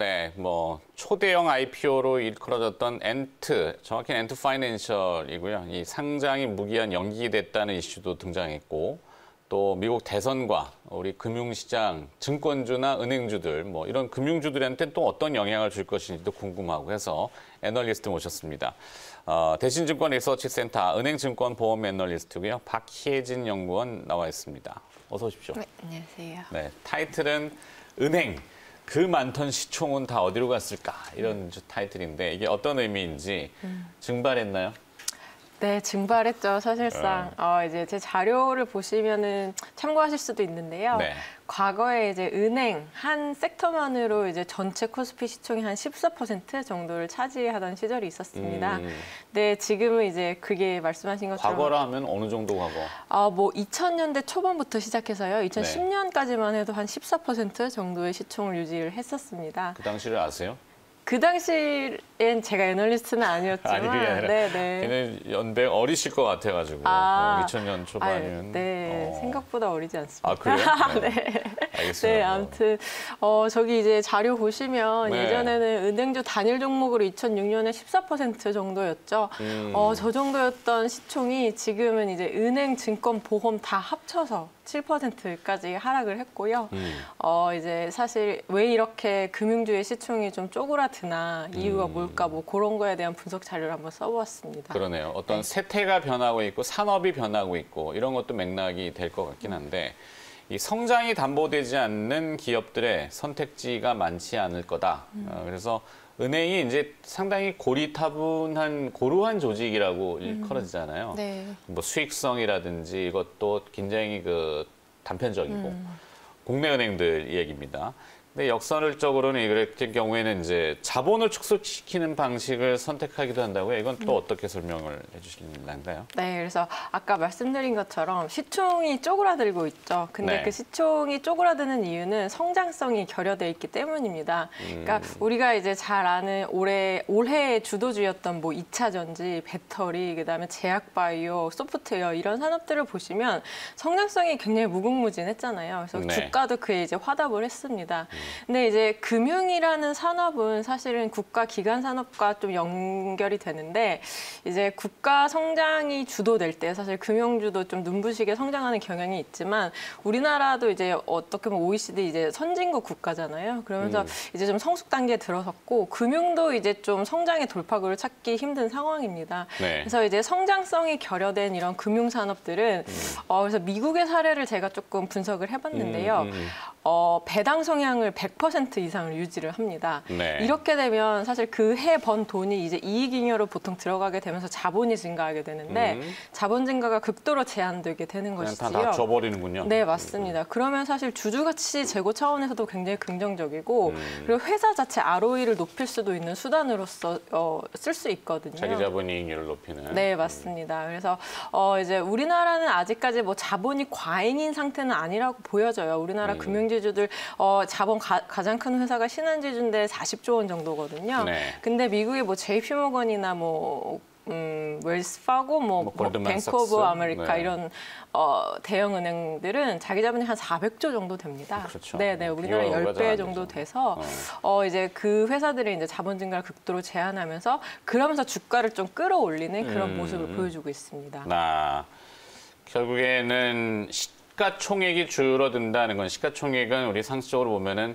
네, 뭐 초대형 IPO로 일컬어졌던 엔트, 정확히는 엔트 파이낸셜이고요. 이 상장이 무기한 연기됐다는 이슈도 등장했고, 또 미국 대선과 우리 금융시장, 증권주나 은행주들, 뭐 이런 금융주들한테 또 어떤 영향을 줄 것인지도 궁금하고 해서 애널리스트 모셨습니다. 대신증권 리서치센터 은행증권보험 애널리스트고요. 박혜진 연구원 나와 있습니다. 어서 오십시오. 네, 안녕하세요. 네, 타이틀은 은행. 그 많던 시총은 다 어디로 갔을까? 이런 타이틀인데 이게 어떤 의미인지 증발했나요? 네, 증발했죠. 사실상 이제 제 자료를 보시면은 참고하실 수도 있는데요. 네. 과거에 이제 은행 한 섹터만으로 이제 전체 코스피 시총이 한 14% 정도를 차지하던 시절이 있었습니다. 네, 지금은 이제 그게 말씀하신 것처럼 과거라 하면 어느 정도 과거? 뭐 2000년대 초반부터 시작해서요. 2010년까지만 해도 한 14% 정도의 시총을 유지를 했었습니다. 그 당시를 아세요? 그 당시엔 제가 애널리스트는 아니었지만, 아니, 그게 아니라 걔는 연배 어리실 것 같아가지고 2000년 초반이면. 네, 생각보다 어리지 않습니다. 아, 그래요? 네. 알겠습니다. 네, 아무튼 저기 이제 자료 보시면 네. 예전에는 은행주 단일 종목으로 2006년에 14% 정도였죠. 저 정도였던 시총이 지금은 이제 은행, 증권, 보험 다 합쳐서 7%까지 하락을 했고요. 이제 사실 왜 이렇게 금융주의 시총이 좀 쪼그라드나 이유가 뭘까 뭐 그런 거에 대한 분석 자료를 한번 써보았습니다. 그러네요. 어떤 세태가 변하고 있고 산업이 변하고 있고 이런 것도 맥락이 될 것 같긴 한데 이 성장이 담보되지 않는 기업들의 선택지가 많지 않을 거다. 그래서 은행이 이제 상당히 고리타분한 고루한 조직이라고 일컬어지잖아요. 네. 뭐 수익성이라든지 이것도 굉장히 그 단편적이고 국내 은행들 얘기입니다. 근데 역설적으로는 이럴 경우에는 이제 자본을 축소시키는 방식을 선택하기도 한다고요. 이건 또 어떻게 설명을 해주실까요? 네, 그래서 아까 말씀드린 것처럼 시총이 쪼그라들고 있죠. 근데 네. 그 시총이 쪼그라드는 이유는 성장성이 결여돼 있기 때문입니다. 그러니까 우리가 이제 잘 아는 올해의 주도주였던 뭐 2차 전지, 배터리, 그다음에 제약바이오, 소프트웨어 이런 산업들을 보시면 성장성이 굉장히 무궁무진했잖아요. 그래서 네. 주가도 그에 이제 화답을 했습니다. 근데 이제 금융이라는 산업은 사실은 국가 기관 산업과 좀 연결이 되는데 이제 국가 성장이 주도될 때 사실 금융주도 좀 눈부시게 성장하는 경향이 있지만 우리나라도 이제 어떻게 보면 OECD 이제 선진국 국가잖아요. 그러면서 이제 좀 성숙 단계에 들어섰고 금융도 이제 좀 성장의 돌파구를 찾기 힘든 상황입니다. 네. 그래서 이제 성장성이 결여된 이런 금융 산업들은 그래서 미국의 사례를 제가 조금 분석을 해봤는데요. 배당 성향을 100% 이상을 유지를 합니다. 네. 이렇게 되면 사실 그 해 번 돈이 이제 이익잉여로 보통 들어가게 되면서 자본이 증가하게 되는데 자본 증가가 극도로 제한되게 되는 것이지요. 다 줘버리는군요. 네, 맞습니다. 그러면 사실 주주가치 제고 차원에서도 굉장히 긍정적이고 그리고 회사 자체 ROE를 높일 수도 있는 수단으로서 쓸 수 있거든요. 자기 자본 이익률을 높이는. 네, 맞습니다. 그래서 이제 우리나라는 아직까지 뭐 자본이 과잉인 상태는 아니라고 보여져요. 우리나라 금융지주들 자본 가장 큰 회사가 신한지주인데 40조 원 정도거든요. 네. 근데 미국의 뭐 JP모건이나 뭐 웰스파고, 뱅크 오브 아메리카 네. 이런 대형 은행들은 자기 자본이 한 400조 정도 됩니다. 그렇죠. 네, 우리나라 10배 정도 돼서 이제 그 회사들의 이제 자본 증가를 극도로 제한하면서 그러면서 주가를 좀 끌어올리는 그런 모습을 보여주고 있습니다. 결국에는 시가총액이 줄어든다는 건 시가총액은 우리 상식적으로 보면은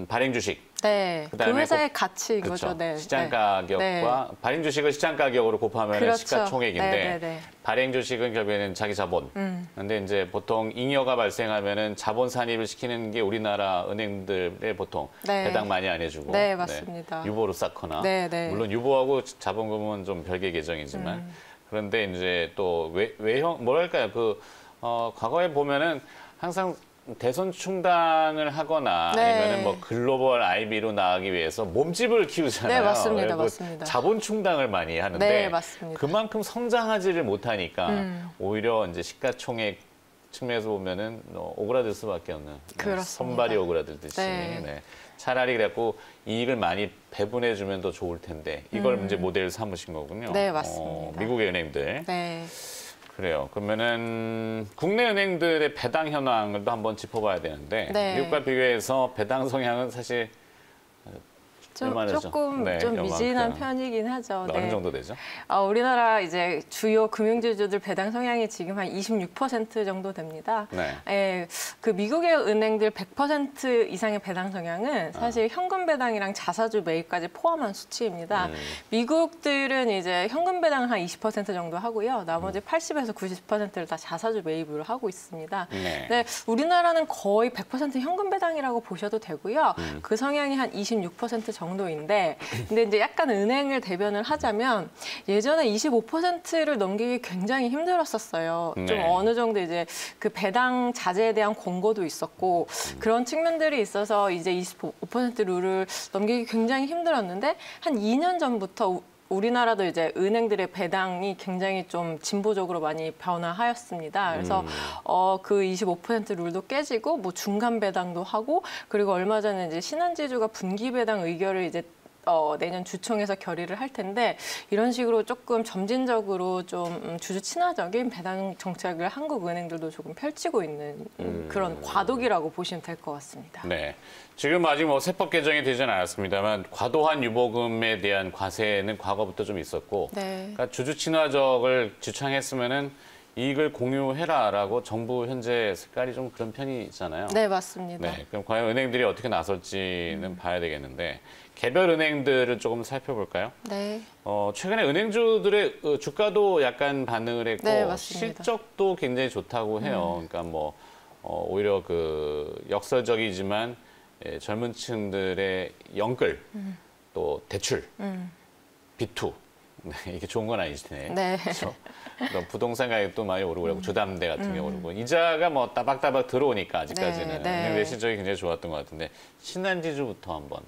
발행 주식. 네, 그 회사의 가치인 그렇죠. 거죠. 네. 시장 가격과 발행 주식을 시장 가격으로 곱하면 그렇죠. 시가총액인데 발행 주식은 결국에는 자기 자본. 근데 이제 보통 잉여가 발생하면은 자본 산입을 시키는 게 우리나라 은행들의 보통 배당 많이 안 해주고 네, 맞습니다. 유보로 쌓거나 물론 유보하고 자본금은 좀 별개 계정이지만 그런데 이제 또 외형 뭐랄까요 과거에 보면은 항상 대선 충당을 하거나 아니면은 뭐 글로벌 IB로 나가기 위해서 몸집을 키우잖아요. 네, 맞습니다. 맞습니다. 자본 충당을 많이 하는데 네, 맞습니다. 그만큼 성장하지를 못하니까 오히려 이제 시가총액 측면에서 보면은 오그라들 수밖에 없는 선발이 오그라들듯이 차라리 그래갖고 이익을 많이 배분해주면 더 좋을 텐데 이걸 이제 모델 삼으신 거군요. 네, 맞습니다. 미국의 은행들. 네. 그래요. 그러면은 국내 은행들의 배당 현황을 또 한번 짚어봐야 되는데 미국과 비교해서 배당 성향은 사실 조금 네, 좀 미진한 요만큼. 편이긴 하죠. 어느 정도 되죠? 우리나라 이제 주요 금융지주들 배당 성향이 지금 한 26% 정도 됩니다. 네. 예, 그 미국의 은행들 100% 이상의 배당 성향은 사실 현금 배당이랑 자사주 매입까지 포함한 수치입니다. 미국들은 이제 현금 배당을 한 20% 정도 하고요. 나머지 80에서 90%를 다 자사주 매입으로 하고 있습니다. 네. 네, 우리나라는 거의 100% 현금 배당이라고 보셔도 되고요. 그 성향이 한 26% 정도인데, 근데 이제 약간 은행을 대변을 하자면 예전에 25%를 넘기기 굉장히 힘들었었어요. 좀 네. 어느 정도 이제 그 배당 자제에 대한 권고도 있었고 그런 측면들이 있어서 이제 25% 룰을 넘기기 굉장히 힘들었는데 한 2년 전부터 우리나라도 이제 은행들의 배당이 굉장히 좀 진보적으로 많이 변화하였습니다. 그래서 그 25% 룰도 깨지고 뭐 중간 배당도 하고 그리고 얼마 전에 이제 신한지주가 분기 배당 의결을 이제 내년 주총에서 결의를 할 텐데 이런 식으로 조금 점진적으로 좀 주주 친화적인 배당 정책을 한국 은행들도 조금 펼치고 있는 그런 과도기라고 보시면 될 것 같습니다. 네. 지금 아직 뭐 세법 개정이 되지는 않았습니다만 과도한 유보금에 대한 과세는 과거부터 좀 있었고, 네. 그러니까 주주 친화적을 지창했으면은 이익을 공유해라라고 정부 현재 색깔이 좀 그런 편이잖아요. 네, 맞습니다. 네. 그럼 과연 은행들이 어떻게 나설지는 봐야 되겠는데 개별 은행들을 조금 살펴볼까요? 네. 최근에 은행주들의 주가도 약간 반응을 했고 네, 맞습니다. 실적도 굉장히 좋다고 해요. 그러니까 뭐 오히려 그 역설적이지만 젊은 층들의 연끌 또 대출, 비투 이게 좋은 건 아니시네. 네. 그렇죠? 부동산 가격도 많이 오르고 그러고 주담대 같은 게 오르고 이자가 뭐 따박따박 들어오니까 아직까지는 네. 은행들 실적이 굉장히 좋았던 것 같은데 신한지주부터 한번.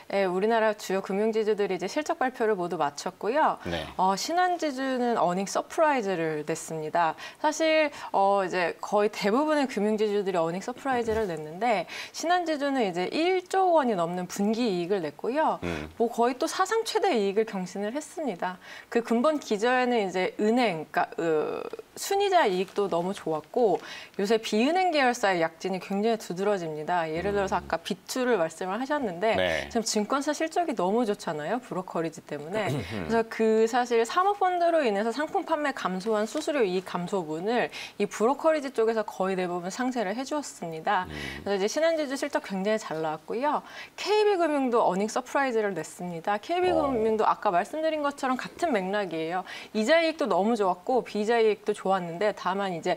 네, 우리나라 주요 금융지주들이 이제 실적 발표를 모두 마쳤고요. 네. 신한지주는 어닝 서프라이즈를 냈습니다. 사실 이제 거의 대부분의 금융지주들이 어닝 서프라이즈를 냈는데 신한지주는 이제 1조 원이 넘는 분기 이익을 냈고요. 뭐 거의 또 사상 최대 이익을 경신을 했습니다. 그 근본 기저에는 이제 은행, 그러니까 순이자 이익도 너무 좋았고 요새 비은행 계열사의 약진이 굉장히 두드러집니다. 예를 들어서 아까 비투를 말씀을 하셨는데 네. 지금 증권사 실적이 너무 좋잖아요. 브로커리지 때문에. 그래서 그 사실 사모펀드로 인해서 상품 판매 감소한 수수료 이익 감소분을 이 브로커리지 쪽에서 거의 대부분 상쇄를 해주었습니다. 그래서 이제 신한지주 실적 굉장히 잘 나왔고요. KB금융도 어닝 서프라이즈를 냈습니다. KB금융도 아까 말씀드린 것처럼 같은 맥락이에요. 이자 이익도 너무 좋았고 비이자 이익도 좋았는데 다만 이제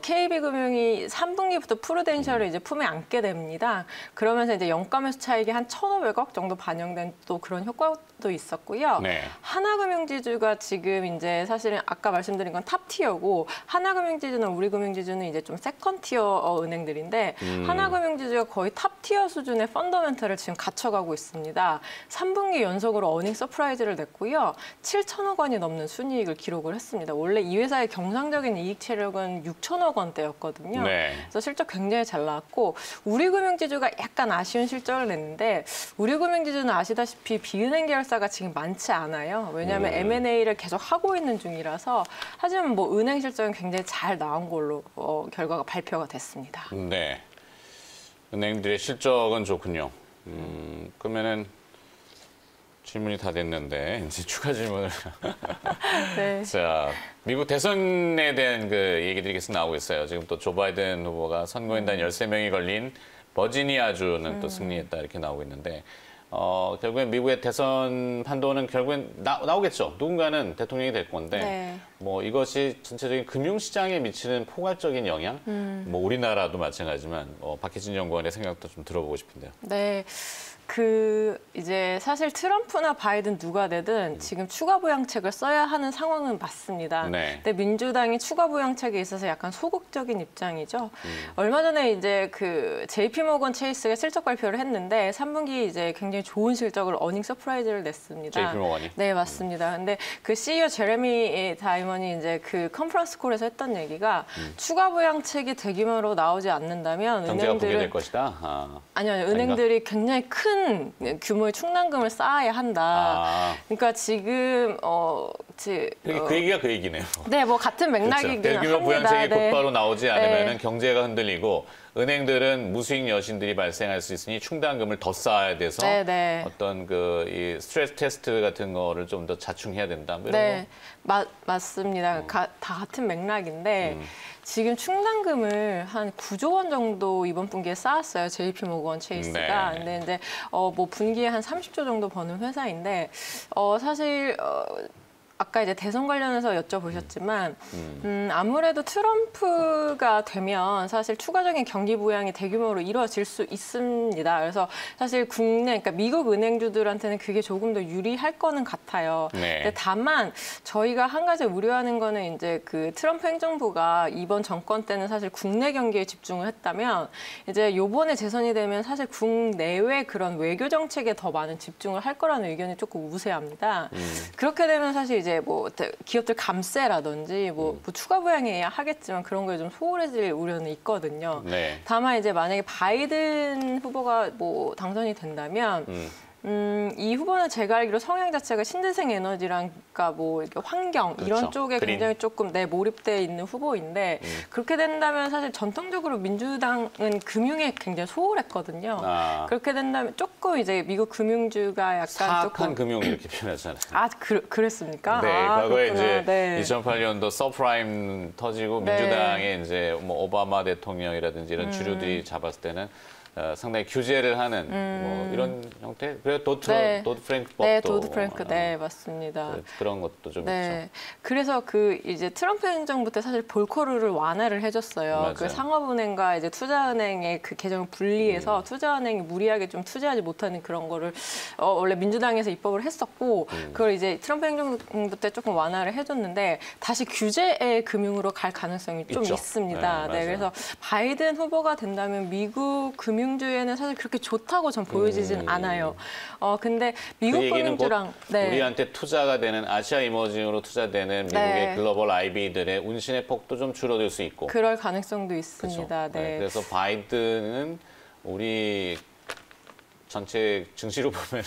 KB금융이 3분기부터 프루덴셜을 이제 품에 안게 됩니다. 그러면서 이제 영가매수 차익이 한 1,500억 정도 반영된 또 그런 효과도 있었고요. 네. 하나금융지주가 지금 이제 사실은 아까 말씀드린 건 탑티어고 하나금융지주는 우리금융지주는 이제 좀 세컨티어 은행들인데 하나금융지주가 거의 탑티어 수준의 펀더멘털을 지금 갖춰가고 있습니다. 3분기 연속으로 어닝 서프라이즈를 냈고요. 7천억 원이 넘는 순이익을 기록을 했습니다. 원래 이 회사의 경상적인 이익 체력은 6천억 원대였거든요. 네. 그래서 실적 굉장히 잘 나왔고 우리금융지주가 약간 아쉬운 실적을 냈는데 우리금융지주는 아시다시피 비은행 계열사가 지금 많지 않아요. 왜냐하면 M&A를 계속 하고 있는 중이라서 하지만 뭐 은행 실적은 굉장히 잘 나온 걸로 결과가 발표가 됐습니다. 네. 은행들의 실적은 좋군요. 그러면은 질문이 다 됐는데 이제 추가 질문을. 네. 자, 미국 대선에 대한 그 얘기들이 계속 나오고 있어요. 지금 또 조 바이든 후보가 선거인단 13명이 걸린 버지니아주는 또 승리했다 이렇게 나오고 있는데 결국엔 미국의 대선 판도는 결국엔 나오겠죠. 누군가는 대통령이 될 건데 네. 뭐 이것이 전체적인 금융시장에 미치는 포괄적인 영향, 뭐 우리나라도 마찬가지지만 박혜진 연구원의 생각도 좀 들어보고 싶은데요. 네. 이제 사실 트럼프나 바이든 누가 되든 지금 추가 부양책을 써야 하는 상황은 맞습니다. 네. 근데 민주당이 추가 부양책에 있어서 약간 소극적인 입장이죠. 얼마 전에 이제 그 JP모건 체이스가 실적 발표를 했는데 3분기 이제 굉장히 좋은 실적을 어닝 서프라이즈를 냈습니다. JP모건이? 네, 맞습니다. 근데 그 CEO 제레미 다이먼이 이제 그 컨퍼런스 콜에서 했던 얘기가 추가 부양책이 대규모로 나오지 않는다면 경제가 은행들은 붕괴될 것이다. 아니요, 은행들이 굉장히 큰 규모의 충당금을 쌓아야 한다. 그러니까 지금 그 얘기가 그 얘기네요. 네, 뭐 같은 맥락이긴 그렇죠. 대규모 합니다. 부양책이 네. 곧바로 나오지 않으면 네. 경제가 흔들리고 은행들은 무수익 여신들이 발생할 수 있으니 충당금을 더 쌓아야 돼서 네네. 어떤 이 스트레스 테스트 같은 거를 좀 더 자충해야 된다. 뭐 이런 네, 맞습니다. 다 같은 맥락인데 지금 충당금을 한 9조 원 정도 이번 분기에 쌓았어요. JP 모건 체이스가. 네. 근데 이제 뭐 분기에 한 30조 정도 버는 회사인데 사실 아까 이제 대선 관련해서 여쭤보셨지만 아무래도 트럼프가 되면 사실 추가적인 경기 부양이 대규모로 이루어질 수 있습니다. 그래서 사실 그러니까 미국 은행주들한테는 그게 조금 더 유리할 거는 같아요. 네. 근데 다만 저희가 한 가지 우려하는 거는 이제 그 트럼프 행정부가 이번 정권 때는 사실 국내 경기에 집중을 했다면 이제 요번에 재선이 되면 사실 국내외 그런 외교 정책에 더 많은 집중을 할 거라는 의견이 조금 우세합니다. 그렇게 되면 사실 이제 뭐 기업들 감세라든지 뭐 추가 부양해야 하겠지만 그런 거에 좀 소홀해질 우려는 있거든요. 네. 다만 이제 만약에 바이든 후보가 뭐 당선이 된다면 이 후보는 제가 알기로 성향 자체가 신재생 에너지랑 그러니까 뭐 이렇게 환경 그렇죠. 이런 쪽에 그린. 굉장히 조금 몰입돼 있는 후보인데 그렇게 된다면 사실 전통적으로 민주당은 금융에 굉장히 소홀했거든요. 그렇게 된다면 조금 이제 미국 금융주가 약간 사악한 조금 금융 이렇게 표현하잖아요. 그랬습니까? 네, 과거에 그렇구나. 이제 네. 2008년도 서프라임 터지고 네. 민주당의 이제 뭐 오바마 대통령이라든지 이런 주류들이 잡았을 때는 상당히 규제를 하는 뭐 이런 형태. 그래서 도드 프랭크법도 네, 도드 프랭크, 네, 맞습니다. 그런 것도 좀 네, 있죠. 그래서 이제 트럼프 행정부 때 사실 볼코르를 완화를 해줬어요. 맞아요. 그 상업은행과 이제 투자은행의 그 계정을 분리해서 투자은행이 무리하게 좀 투자하지 못하는 그런 거를 원래 민주당에서 입법을 했었고 그걸 이제 트럼프 행정부 때 조금 완화를 해줬는데 다시 규제의 금융으로 갈 가능성이 좀 있죠. 있습니다. 네, 네, 그래서 바이든 후보가 된다면 미국 금융주에는 사실 그렇게 좋다고 전 보여지진 않아요. 근데 미국 그 얘기는 금융주랑 우리한테 투자가 되는 아시아 이머징으로 투자되는 미국의 네. 글로벌 IB들의 운신의 폭도 좀 줄어들 수 있고. 그럴 가능성도 있습니다. 그렇죠. 네. 그래서 바이든은 우리 전체 증시로 보면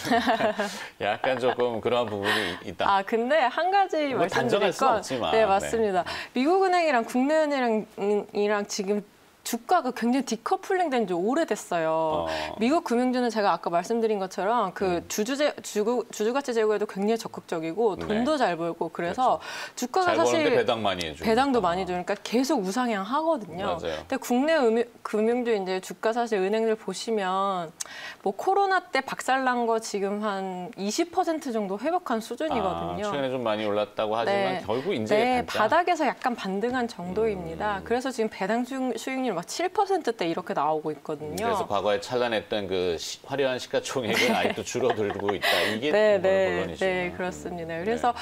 약간 조금 그러한 부분이 있다. 근데 한 가지 뭐 말씀드릴 단정할 수는 건, 없지만. 네, 맞습니다. 미국은행이랑 국내은행이랑 지금 주가가 굉장히 디커플링 된 지 오래됐어요. 미국 금융주는 제가 아까 말씀드린 것처럼 그 주주가치 제고에도 굉장히 적극적이고 돈도 네. 잘 벌고 그래서 주가가 잘 사실 버는데 배당 많이 해주고. 배당도 많이 주니까 계속 우상향 하거든요. 맞아요. 근데 국내 금융주 이제 주가 사실 은행들 보시면 뭐 코로나 때 박살난 거 지금 한 20% 정도 회복한 수준이거든요. 최근에 좀 많이 올랐다고 하지만 네. 결국 이제 네, 바닥에서 약간 반등한 정도입니다. 그래서 지금 배당 수익률 막 7%대 이렇게 나오고 있거든요. 그래서 과거에 찬란했던 그 화려한 시가총액은 아직도 줄어들고 있다. 이게 본론이시죠. 네, 그렇습니다. 그래서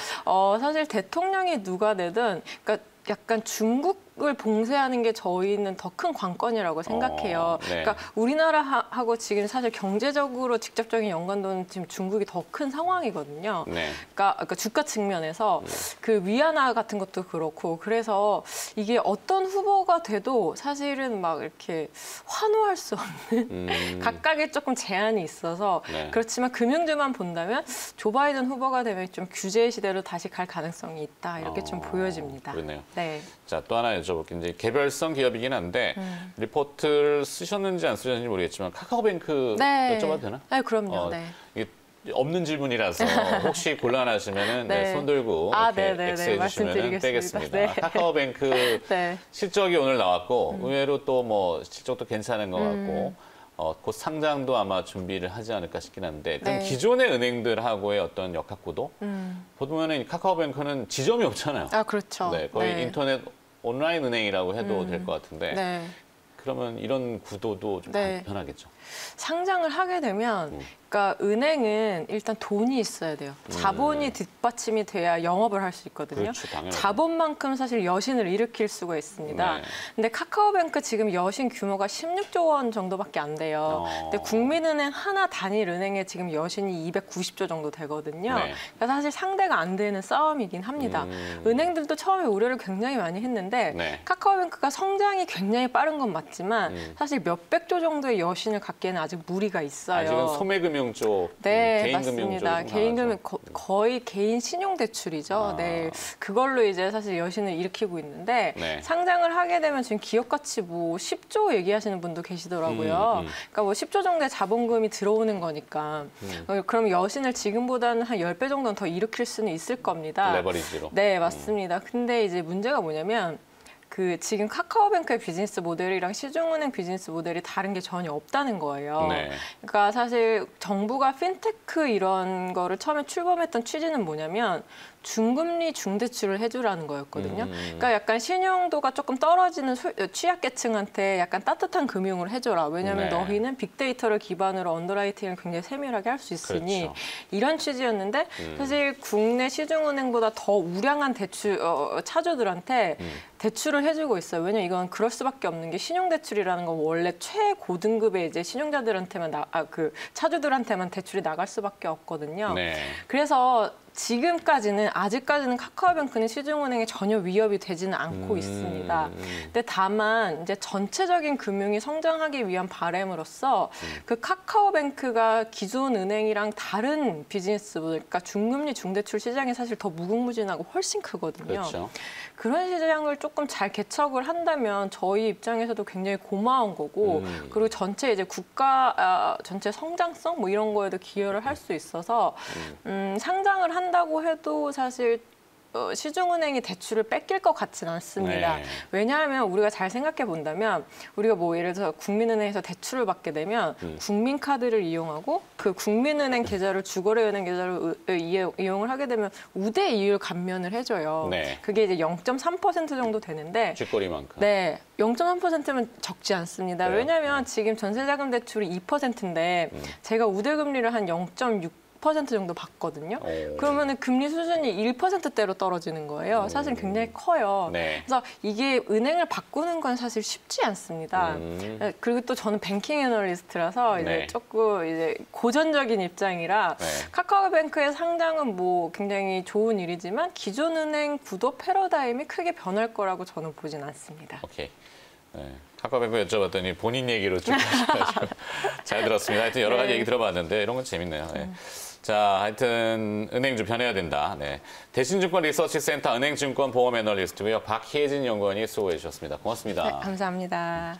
사실 대통령이 누가 되든, 그러니까 약간 중국을 봉쇄하는 게 저희는 더 큰 관건이라고 생각해요. 네. 그러니까 우리나라하고 지금 사실 경제적으로 직접적인 연관도는 지금 중국이 더 큰 상황이거든요. 네. 그러니까 주가 측면에서 그 위안화 같은 것도 그렇고 그래서 이게 어떤 후보가 돼도 사실은 막 이렇게 환호할 수 없는 각각의 조금 제한이 있어서 네. 그렇지만 금융주만 본다면 조 바이든 후보가 되면 좀 규제 시대로 다시 갈 가능성이 있다 이렇게 좀 보여집니다. 그러네요. 네. 자, 또 하나 여쭤볼게요. 이제 개별성 기업이긴 한데 리포트를 쓰셨는지 안 쓰셨는지 모르겠지만 카카오뱅크 네. 여쭤봐도 되나? 네, 그럼요. 네. 이게 없는 질문이라서 혹시 곤란하시면은 네. 손 들고 네, 이렇게 X해 주시면 말씀드리겠습니다. 빼겠습니다. 네. 카카오뱅크 네. 실적이 오늘 나왔고 의외로 또 뭐 실적도 괜찮은 것 같고 곧 상장도 아마 준비를 하지 않을까 싶긴 한데 그럼 네. 기존의 은행들하고의 어떤 역학구도 보면은 카카오뱅크는 지점이 없잖아요. 그렇죠. 네, 거의 네. 인터넷 온라인 은행이라고 해도 될 것 같은데 네. 그러면 이런 구도도 좀 네. 편하겠죠. 상장을 하게 되면 그러니까 은행은 일단 돈이 있어야 돼요. 자본이 뒷받침이 돼야 영업을 할 수 있거든요. 그렇죠, 당연하죠. 자본만큼 사실 여신을 일으킬 수가 있습니다. 네. 근데 카카오뱅크 지금 여신 규모가 16조 원 정도밖에 안 돼요. 근데 국민은행 하나 단일 은행에 지금 여신이 290조 정도 되거든요. 네. 그러니까 사실 상대가 안 되는 싸움이긴 합니다. 은행들도 처음에 우려를 굉장히 많이 했는데 네. 카카오뱅크가 성장이 굉장히 빠른 건 맞지만 사실 몇백 조 정도의 여신을 갖기에는 아직 무리가 있어요. 아직은 소매금융 개인금융 쪽, 네, 개인금융 맞습니다. 쪽이 개인금융 거의 개인 신용 대출이죠. 네, 그걸로 이제 사실 여신을 일으키고 있는데 네. 상장을 하게 되면 지금 기업 가치 뭐 10조 얘기하시는 분도 계시더라고요. 그러니까 뭐 10조 정도의 자본금이 들어오는 거니까 그럼 여신을 지금보다는 한 10배 정도는 더 일으킬 수는 있을 겁니다. 레버리지로. 네, 맞습니다. 근데 이제 문제가 뭐냐면 그 지금 카카오뱅크의 비즈니스 모델이랑 시중은행 비즈니스 모델이 다른 게 전혀 없다는 거예요. 네. 그러니까 사실 정부가 핀테크 이런 거를 처음에 출범했던 취지는 뭐냐면 중금리 중대출을 해주라는 거였거든요. 그러니까 약간 신용도가 조금 떨어지는 취약계층한테 약간 따뜻한 금융을 해줘라. 왜냐하면 네. 너희는 빅데이터를 기반으로 언더라이팅을 굉장히 세밀하게 할 수 있으니 그렇죠. 이런 취지였는데 사실 국내 시중은행보다 더 우량한 대출 차주들한테 대출을 해주고 있어요. 왜냐면 이건 그럴 수밖에 없는 게 신용대출이라는 건 원래 최고등급의 이제 신용자들한테만 그 차주들한테만 대출이 나갈 수밖에 없거든요. 네. 그래서 아직까지는 카카오뱅크는 시중은행에 전혀 위협이 되지는 않고 있습니다. 근데 다만 이제 전체적인 금융이 성장하기 위한 바람으로서 그 카카오뱅크가 기존 은행이랑 다른 비즈니스, 그러니까 중금리 중대출 시장이 사실 더 무궁무진하고 훨씬 크거든요. 그렇죠. 그런 시장을 조금 잘 개척을 한다면 저희 입장에서도 굉장히 고마운 거고 그리고 전체 이제 국가 전체 성장성 뭐 이런 거에도 기여를 할 수 있어서 상장을 한다고 해도 사실 시중은행이 대출을 뺏길 것 같지는 않습니다. 네. 왜냐하면 우리가 잘 생각해 본다면 우리가 뭐 예를 들어서 국민은행에서 대출을 받게 되면 국민카드를 이용하고 그 국민은행 계좌를 주거래은행 계좌를 이용을 하게 되면 우대 이율 감면을 해줘요. 네. 그게 이제 0.3% 정도 되는데 쥐꼬리만큼. 네, 0.3%면 적지 않습니다. 그래요? 왜냐하면 지금 전세자금 대출이 2%인데 제가 우대금리를 한 0.6% 정도 받거든요. 그러면은 금리 수준이 1%대로 떨어지는 거예요. 사실 굉장히 커요. 네. 그래서 이게 은행을 바꾸는 건 사실 쉽지 않습니다. 그리고 또 저는 뱅킹 애널리스트라서 이제 네. 조금 이제 고전적인 입장이라 네. 카카오뱅크의 상장은 뭐 굉장히 좋은 일이지만 기존 은행 구도 패러다임이 크게 변할 거라고 저는 보진 않습니다. 오케이. 네. 카카오뱅크 여쭤봤더니 본인 얘기로 쭉 하셔가지고 잘 들었습니다. 하여튼 여러 가지 네. 얘기 들어봤는데 이런 건 재밌네요. 네. 자, 하여튼 은행 좀 변해야 된다. 네. 대신증권 리서치센터 은행증권 보험 애널리스트고요. 박혜진 연구원이 수고해 주셨습니다. 고맙습니다. 네, 감사합니다.